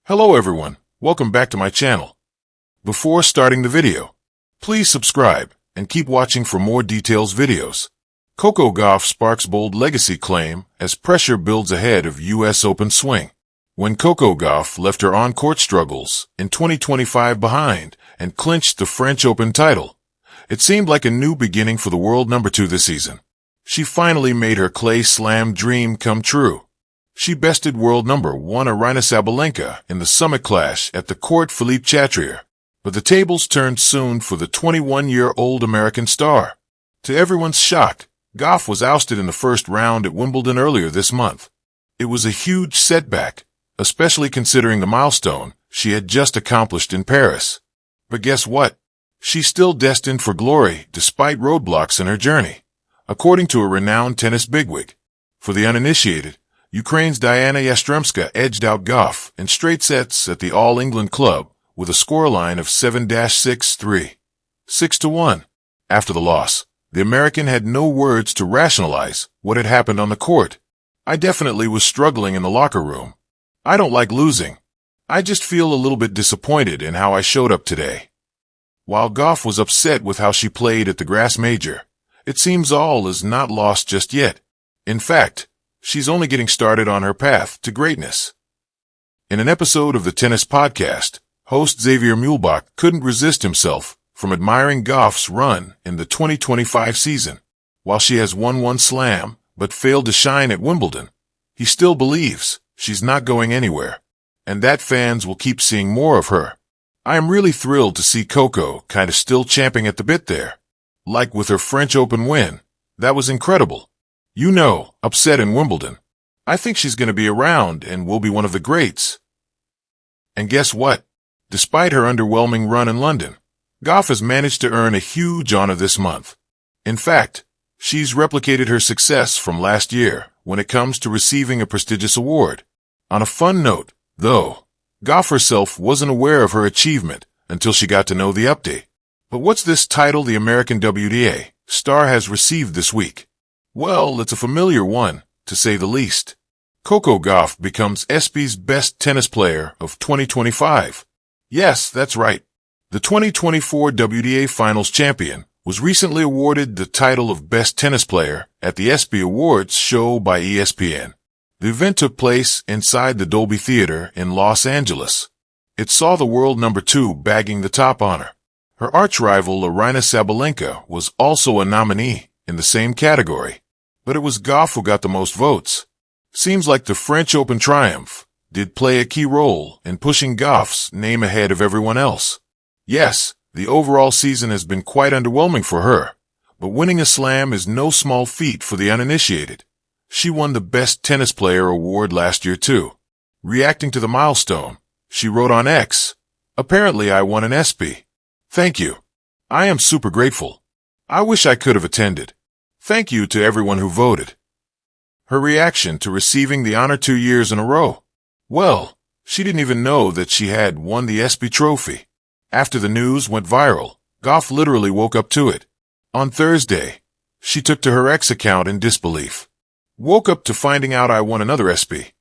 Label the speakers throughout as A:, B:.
A: Hello everyone, welcome back to my channel. Before starting the video, please subscribe and keep watching for more details videos. Coco Gauff sparks bold legacy claim as pressure builds ahead of US Open swing. When Coco Gauff left her on-court struggles in 2025 behind and clinched the French Open title, it seemed like a new beginning for the world number 2 this season. She finally made her clay slam dream come true. She bested world number 1 Aryna Sabalenka in the summit clash at the court Philippe Chatrier. But the tables turned soon for the 21-year-old American star. To everyone's shock, Gauff was ousted in the first round at Wimbledon earlier this month. It was a huge setback, especially considering the milestone she had just accomplished in Paris. But guess what? She's still destined for glory despite roadblocks in her journey, according to a renowned tennis bigwig. For the uninitiated, Ukraine's Diana Yastremska edged out Gauff in straight sets at the All England Club with a scoreline of 7-6-3, 6-1. After the loss, the American had no words to rationalize what had happened on the court. "I definitely was struggling in the locker room. I don't like losing. I just feel a little bit disappointed in how I showed up today." While Gauff was upset with how she played at the Grass Major, it seems all is not lost just yet. In fact, she's only getting started on her path to greatness. In an episode of the Tennis Podcast, host Xavier Muehlbach couldn't resist himself from admiring Gauff's run in the 2025 season. While she has won one slam but failed to shine at Wimbledon, he still believes she's not going anywhere, and that fans will keep seeing more of her. I am really thrilled to see Coco kinda still champing at the bit there. Like with her French Open win, that was incredible. Upset in Wimbledon. I think she's going to be around and will be one of the greats. And guess what? Despite her underwhelming run in London, Gauff has managed to earn a huge honor this month. In fact, she's replicated her success from last year when it comes to receiving a prestigious award. On a fun note, though, Gauff herself wasn't aware of her achievement until she got to know the update. But what's this title the American WTA star has received this week? Well, it's a familiar one, to say the least. Coco Gauff becomes ESPY's best tennis player of 2025. Yes, that's right. The 2024 WTA Finals champion was recently awarded the title of Best Tennis Player at the ESPY Awards show by ESPN. The event took place inside the Dolby Theater in Los Angeles. It saw the world number 2 bagging the top honor. Her arch-rival Aryna Sabalenka was also a nominee in the same category. But it was Gauff who got the most votes. Seems like the French Open triumph did play a key role in pushing Gauff's name ahead of everyone else. Yes, the overall season has been quite underwhelming for her, but winning a slam is no small feat for the uninitiated. She won the Best Tennis Player award last year too. Reacting to the milestone, she wrote on X, "Apparently I won an ESPY. Thank you. I am super grateful. I wish I could have attended. Thank you to everyone who voted." Her reaction to receiving the honor 2 years in a row? Well, she didn't even know that she had won the ESPY trophy. After the news went viral, Gauff literally woke up to it. On Thursday, she took to her X account in disbelief. "Woke up to finding out I won another ESPY.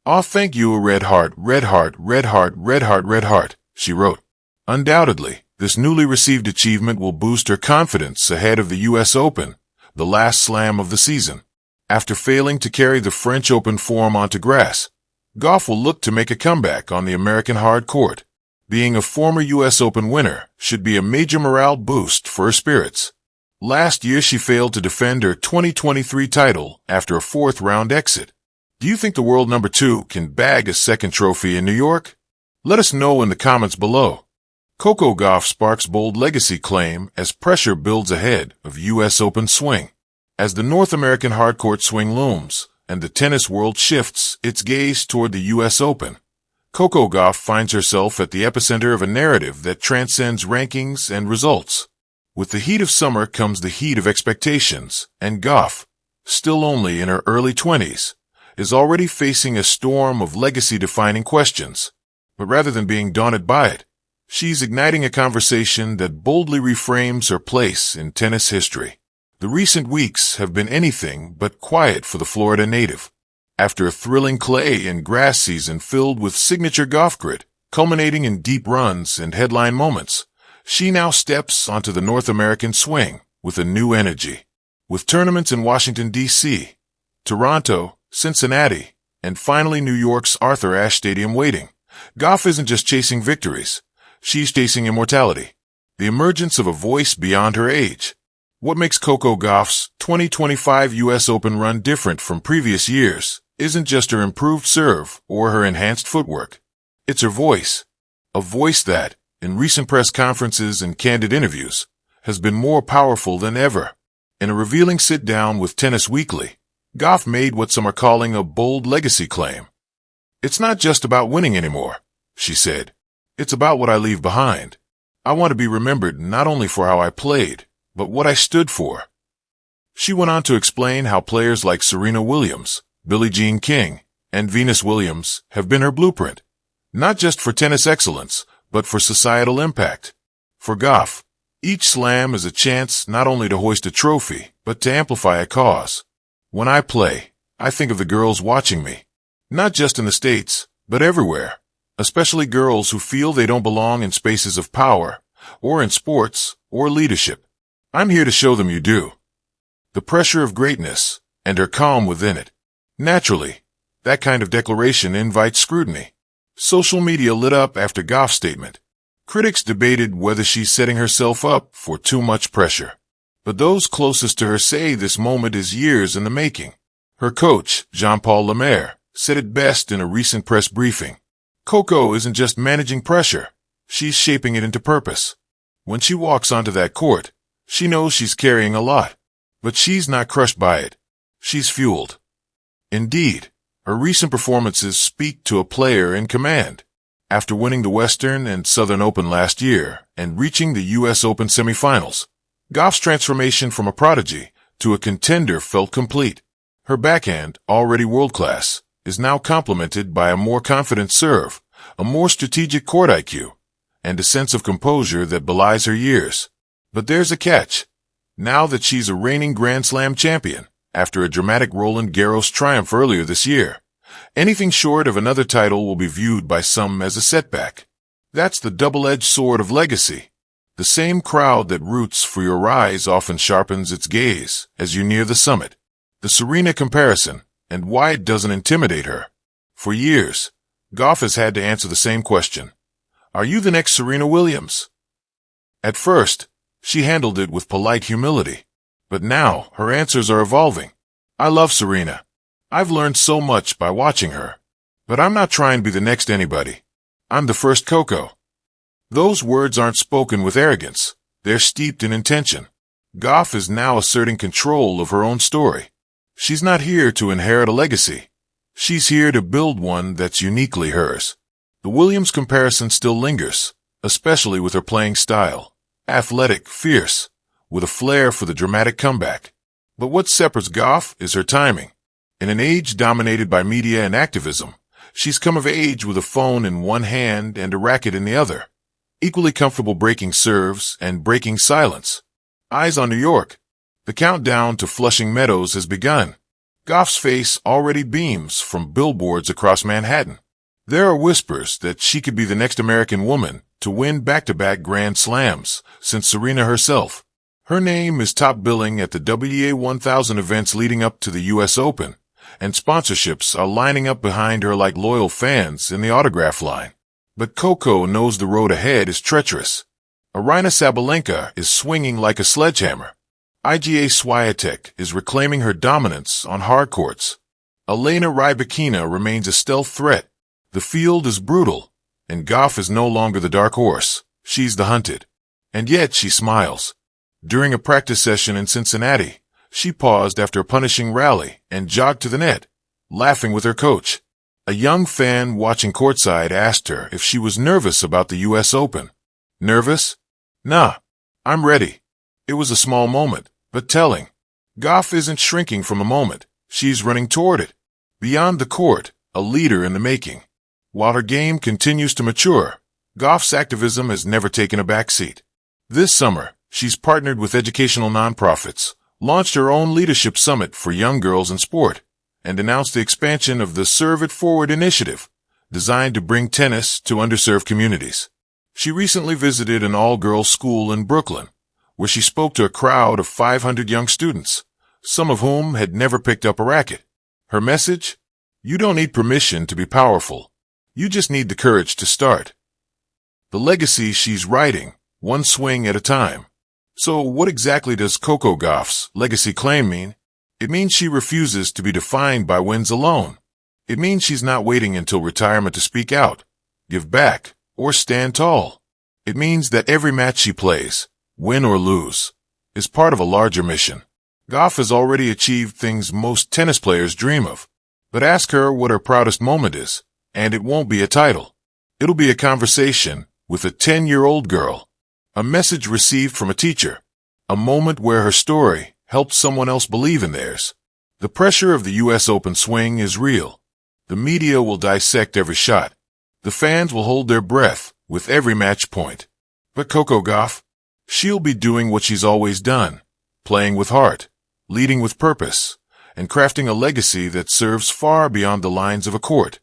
A: Aw, thank you, a red heart, red heart, red heart, red heart, red heart," she wrote. Undoubtedly, this newly received achievement will boost her confidence ahead of the US Open, the last slam of the season. After failing to carry the French Open form onto grass, Gauff will look to make a comeback on the American hard court. Being a former US Open winner should be a major morale boost for her spirits. Last year she failed to defend her 2023 title after a 4th-round exit. Do you think the world number 2 can bag a second trophy in New York? Let us know in the comments below. Coco Gauff sparks bold legacy claim as pressure builds ahead of US Open swing. As the North American hardcourt swing looms and the tennis world shifts its gaze toward the US Open, Coco Gauff finds herself at the epicenter of a narrative that transcends rankings and results. With the heat of summer comes the heat of expectations, and Gauff, still only in her early 20s, is already facing a storm of legacy-defining questions. But rather than being daunted by it, she's igniting a conversation that boldly reframes her place in tennis history. The recent weeks have been anything but quiet for the Florida native. After a thrilling clay and grass season filled with signature golf grit, culminating in deep runs and headline moments, she now steps onto the North American swing with a new energy. With tournaments in Washington, D.C., Toronto, Cincinnati, and finally New York's Arthur Ashe Stadium waiting, Gauff isn't just chasing victories, she's chasing immortality. The emergence of a voice beyond her age. What makes Coco Gauff's 2025 U.S. Open run different from previous years isn't just her improved serve or her enhanced footwork. It's her voice. A voice that, in recent press conferences and candid interviews, has been more powerful than ever. In a revealing sit-down with Tennis Weekly, Gauff made what some are calling a bold legacy claim. "It's not just about winning anymore," she said. "It's about what I leave behind. I want to be remembered not only for how I played, but what I stood for." She went on to explain how players like Serena Williams, Billie Jean King, and Venus Williams have been her blueprint, not just for tennis excellence, but for societal impact. For Gauff, each slam is a chance not only to hoist a trophy, but to amplify a cause. "When I play, I think of the girls watching me, not just in the States, but everywhere. Especially girls who feel they don't belong in spaces of power, or in sports, or leadership. I'm here to show them you do." The pressure of greatness, and her calm within it. Naturally, that kind of declaration invites scrutiny. Social media lit up after Gauff's statement. Critics debated whether she's setting herself up for too much pressure. But those closest to her say this moment is years in the making. Her coach, Jean-Paul Lemaire, said it best in a recent press briefing. Coco isn't just managing pressure, she's shaping it into purpose. When she walks onto that court, she knows she's carrying a lot, but she's not crushed by it. She's fueled. Indeed, her recent performances speak to a player in command. After winning the Western and Southern Open last year and reaching the U.S. Open semifinals, Gauff's transformation from a prodigy to a contender felt complete. Her backhand, already world-class, is now complemented by a more confident serve, a more strategic court IQ, and a sense of composure that belies her years. But there's a catch. Now that she's a reigning Grand Slam champion, after a dramatic Roland Garros triumph earlier this year, anything short of another title will be viewed by some as a setback. That's the double-edged sword of legacy. The same crowd that roots for your rise often sharpens its gaze as you near the summit. The Serena comparison, and why it doesn't intimidate her. For years, Gauff has had to answer the same question. Are you the next Serena Williams? At first, she handled it with polite humility. But now, her answers are evolving. I love Serena. I've learned so much by watching her. But I'm not trying to be the next anybody. I'm the first Coco. Those words aren't spoken with arrogance. They're steeped in intention. Gauff is now asserting control of her own story. She's not here to inherit a legacy. She's here to build one that's uniquely hers. The Williams comparison still lingers, especially with her playing style. Athletic, fierce, with a flair for the dramatic comeback. But what separates Gauff is her timing. In an age dominated by media and activism, she's come of age with a phone in one hand and a racket in the other. Equally comfortable breaking serves and breaking silence. Eyes on New York. The countdown to Flushing Meadows has begun. Gauff's face already beams from billboards across Manhattan. There are whispers that she could be the next American woman to win back-to-back Grand Slams since Serena herself. Her name is top billing at the WTA 1000 events leading up to the U.S. Open, and sponsorships are lining up behind her like loyal fans in the autograph line. But Coco knows the road ahead is treacherous. Aryna Sabalenka is swinging like a sledgehammer. Iga Swiatek is reclaiming her dominance on hard courts. Elena Rybakina remains a stealth threat. The field is brutal, and Gauff is no longer the dark horse. She's the hunted. And yet she smiles. During a practice session in Cincinnati, she paused after a punishing rally and jogged to the net, laughing with her coach. A young fan watching courtside asked her if she was nervous about the U.S. Open. Nervous? Nah, I'm ready. It was a small moment, but telling. Gauff isn't shrinking from a moment. She's running toward it. Beyond the court, a leader in the making. While her game continues to mature, Gauff's activism has never taken a backseat. This summer, she's partnered with educational nonprofits, launched her own leadership summit for young girls in sport, and announced the expansion of the Serve It Forward initiative, designed to bring tennis to underserved communities. She recently visited an all-girls school in Brooklyn, where she spoke to a crowd of 500 young students, some of whom had never picked up a racket. Her message? You don't need permission to be powerful. You just need the courage to start. The legacy she's writing, one swing at a time. So what exactly does Coco Gauff's legacy claim mean? It means she refuses to be defined by wins alone. It means she's not waiting until retirement to speak out, give back, or stand tall. It means that every match she plays, win or lose, is part of a larger mission. Gauff has already achieved things most tennis players dream of. But ask her what her proudest moment is, and it won't be a title. It'll be a conversation with a 10-year-old girl, a message received from a teacher, a moment where her story helped someone else believe in theirs. The pressure of the U.S. Open swing is real. The media will dissect every shot. The fans will hold their breath with every match point. But Coco Gauff, she'll be doing what she's always done, playing with heart, leading with purpose, and crafting a legacy that serves far beyond the lines of a court.